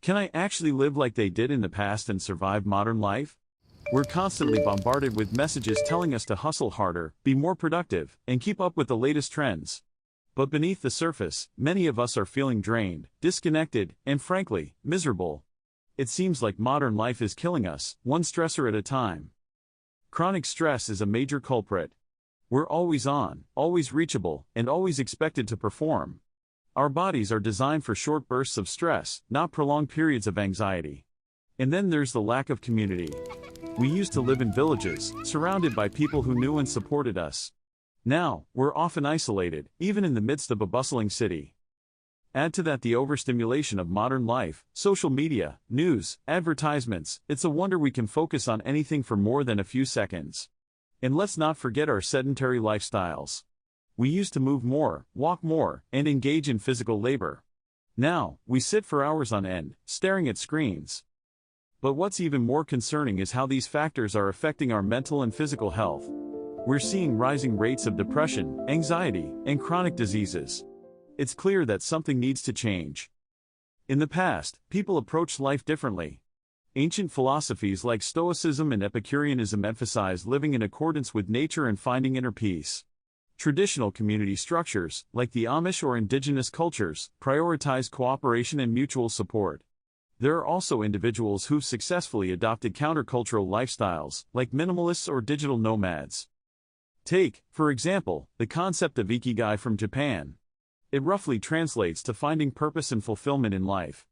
Can I actually live like they did in the past and survive modern life? We're constantly bombarded with messages telling us to hustle harder, be more productive, and keep up with the latest trends. But beneath the surface, many of us are feeling drained, disconnected, and frankly, miserable. It seems like modern life is killing us, one stressor at a time. Chronic stress is a major culprit. We're always on, always reachable, and always expected to perform. Our bodies are designed for short bursts of stress, not prolonged periods of anxiety. And then there's the lack of community. We used to live in villages, surrounded by people who knew and supported us. Now, we're often isolated, even in the midst of a bustling city. Add to that the overstimulation of modern life, social media, news, advertisements. It's a wonder we can focus on anything for more than a few seconds. And let's not forget our sedentary lifestyles. We used to move more, walk more, and engage in physical labor. Now, we sit for hours on end, staring at screens. But what's even more concerning is how these factors are affecting our mental and physical health. We're seeing rising rates of depression, anxiety, and chronic diseases. It's clear that something needs to change. In the past, people approached life differently. Ancient philosophies like Stoicism and Epicureanism emphasized living in accordance with nature and finding inner peace. Traditional community structures, like the Amish or indigenous cultures, prioritize cooperation and mutual support. There are also individuals who've successfully adopted countercultural lifestyles, like minimalists or digital nomads. Take, for example, the concept of ikigai from Japan. It roughly translates to finding purpose and fulfillment in life.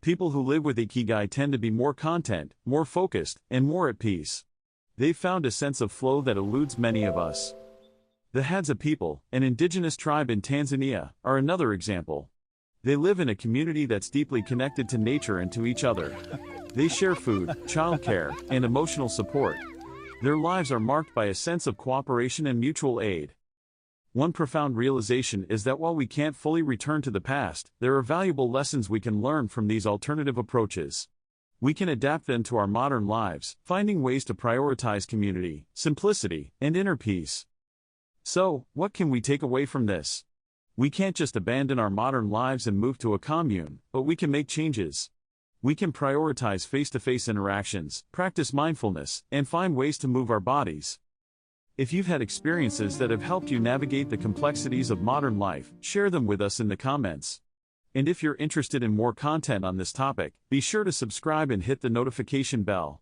People who live with ikigai tend to be more content, more focused, and more at peace. They've found a sense of flow that eludes many of us. The Hadza people, an indigenous tribe in Tanzania, are another example. They live in a community that's deeply connected to nature and to each other. They share food, childcare, and emotional support. Their lives are marked by a sense of cooperation and mutual aid. One profound realization is that while we can't fully return to the past, there are valuable lessons we can learn from these alternative approaches. We can adapt them to our modern lives, finding ways to prioritize community, simplicity, and inner peace. So, what can we take away from this? We can't just abandon our modern lives and move to a commune, but we can make changes. We can prioritize face-to-face interactions, practice mindfulness, and find ways to move our bodies. If you've had experiences that have helped you navigate the complexities of modern life, share them with us in the comments. And if you're interested in more content on this topic, be sure to subscribe and hit the notification bell.